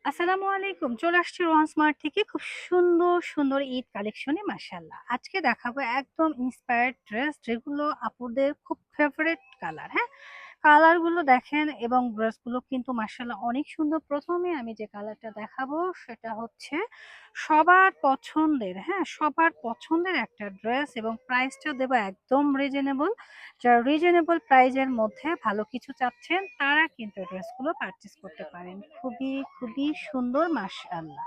আসসালামু আলাইকুম। চলে আসছি রোহান স্মার্ট থেকে খুব সুন্দর, সুন্দর ঈদ কালেকশনে মাশাআল্লাহ। আজকে দেখাবো একদম ইন্সপায়ার্ড ড্রেস যেগুলো আপুদের খুব ফেভারিট কালার, হ্যাঁ? কালারগুলো দেখেন এবং ড্রেসগুলো কিন্তু মাশাআল্লাহ অনেক সুন্দর। ১ম এ আমি যে কালারটা দেখাবো সেটা হচ্ছে সবার পছন্দের, হ্যাঁ? সবার পছন্দের একটা ড্রেস এবং প্রাইসটা দেবো একদম রিজনেবল। যারা রিজনেবল প্রাইজের মধ্যে ভালো কিছু চাচ্ছেন তারা কিন্তু ড্রেসগুলো পারচেজ করতে পারেন। খুবই, খুবই সুন্দর মাশাআল্লাহ।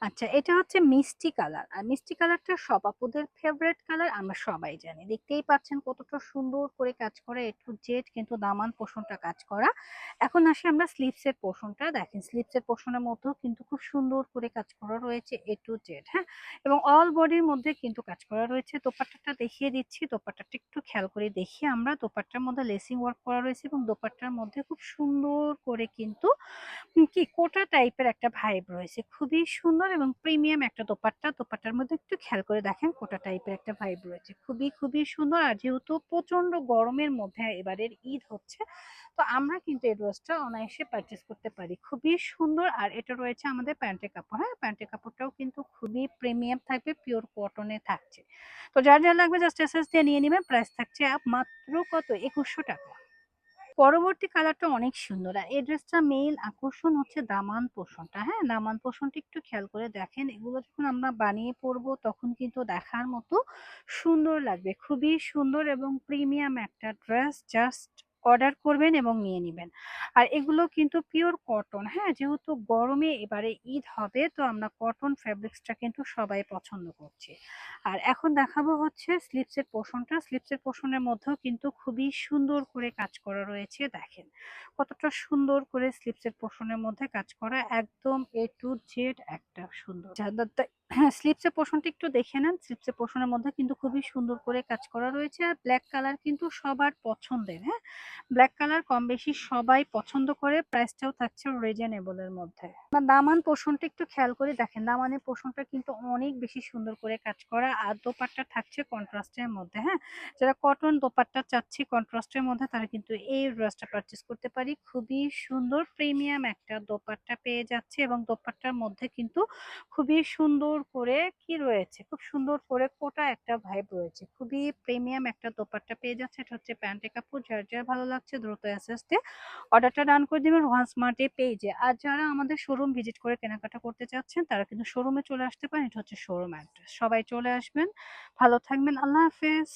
আচ্ছা, এটা হচ্ছে মিষ্টি কালার। আর মিষ্টি কালারটা সব আপুদের ফেভারিট কালার আমরা সবাই জানি। দেখতেই পাচ্ছেন কতটা সুন্দর করে কাজ করা A to Z কিন্তু দামান পোরশনটা কাজ করা। এখন আসি আমরা স্লিভস এর পোরশনটা দেখেন। স্লিভস এর পোরশনের মধ্যেও কিন্তু খুব সুন্দর করে কাজ করা রয়েছে A to Z, হ্যাঁ? এবং অল বডির মধ্যে কিন্তু কাজ করা রয়েছে। দোপাট্টাটা দেখিয়ে দিচ্ছি। দোপাট্টাটা একটু খেয়াল করে দেখি আমরা। দোপাট্টার মধ্যে লেসিং ওয়ার্ক করা রয়েছে এবং দোপাট্টার মধ্যে খুব সুন্দর করে কিন্তু কি কোটা টাইপের একটা ভাইব রয়েছে। খুবই সুন্দর এবং প্রিমিয়াম একটা দোপাট্টা। দোপাট্টার মধ্যে একটু খেয়াল করে দেখেন কোটা টাইপের একটা ভাইব রয়েছে। খুবই, খুবই সুন্দর। আর যেহেতু প্রচন্ড গরমের মধ্যে এবারের ঈদ হচ্ছে, তো আমরা কিন্তু এই ড্রেসটা অনায়াসে পারচেজ করতে পারি। খুবই সুন্দর। আর এটা রয়েছে আমাদের প্যান্টের কাপড়, হ্যাঁ? প্যান্টের কাপড়টাও কিন্তু খুবই প্রিমিয়াম থাকবে, পিওর কটনে থাকছে। তো যার যা লাগবে জাস্ট এসএস দিয়ে নিয়ে নিবেন। প্রাইস থাকছে মাত্র কত? ২১০০ টাকা। পরবর্তী কালারটা অনেক সুন্দর। আর এই ড্রেসটা মেইন আকর্ষণ হচ্ছে দামান পোরশনটা, হ্যাঁ? দামান পোরশনটা একটু খেয়াল করে দেখেন। এগুলো যখন আমরা বানিয়ে পরবো তখন কিন্তু দেখার মতো সুন্দর লাগবে। খুবই সুন্দর এবং প্রিমিয়াম একটা ড্রেস। জাস্ট অর্ডার করবেন এবং নিয়ে নিবেন। আর এগুলো কিন্তু পিওর কটন, হ্যাঁ? যেহেতু গরমে এবারে ঈদ হবে তো আমরা কটন ফেব্রিক্সটা কিন্তু সবাই পছন্দ করছি। আর এখন দেখাবো হচ্ছে স্লিপসের পোরশনটা। স্লিপসের পোরশনের মধ্যেও কিন্তু খুবই সুন্দর করে কাজ করা রয়েছে। দেখেন কতটা সুন্দর করে স্লিপসের পোরশনের মধ্যে কাজ করা, একদম A to Z একটা সুন্দর। হ্যাঁ, স্লিপসের পোরশনটা একটু দেখে নেন। স্লিপসের পোরশনের মধ্যে কিন্তু খুবই সুন্দর করে কাজ করা রয়েছে। আর ব্ল্যাক কালার কিন্তু সবার পছন্দের, হ্যাঁ? ব্ল্যাক কালার কম বেশি সবাই পছন্দ করে। প্রাইসটাও থাকছে রিজনেবল এর মধ্যে। বা দামান পোরশনটা একটু খেয়াল করে দেখেন। দামানের পোরশনটা কিন্তু অনেক বেশি সুন্দর করে কাজ করা। আর দোপাট্টা থাকছে কন্ট্রাস্টের মধ্যে, হ্যাঁ? যারা কটন দোপাট্টা চাচ্ছি কন্ট্রাস্টের মধ্যে তারা কিন্তু এই ড্রেসটা পারচেজ করতে পারি। খুবই সুন্দর প্রিমিয়াম একটা দোপাট্টা পেয়ে যাচ্ছে এবং দোপাট্টার মধ্যে কিন্তু খুবই সুন্দর করে কি রয়েছে? খুব সুন্দর করে কোটা একটা ভাইব রয়েছে। খুবই প্রিমিয়াম একটা দোপাট্টা পেয়ে যাচ্ছে। এটা হচ্ছে প্যান্টের কাপড়। যার ভালো লাগছে দ্রুত এসএস দিয়ে অর্ডারটা ডান করে দিবেন ওয়ান স্মার্ট এই পেজে। আর যারা আমাদের শোরুম ভিজিট করে কেনাকাটা করতে চাচ্ছেন তারা কিন্তু শোরুমে চলে আসতে পারেন। এটা হচ্ছে শোরুম অ্যাড্রেস। সবাই চলে আসবেন। ভালো থাকবেন। আল্লাহ হাফেজ।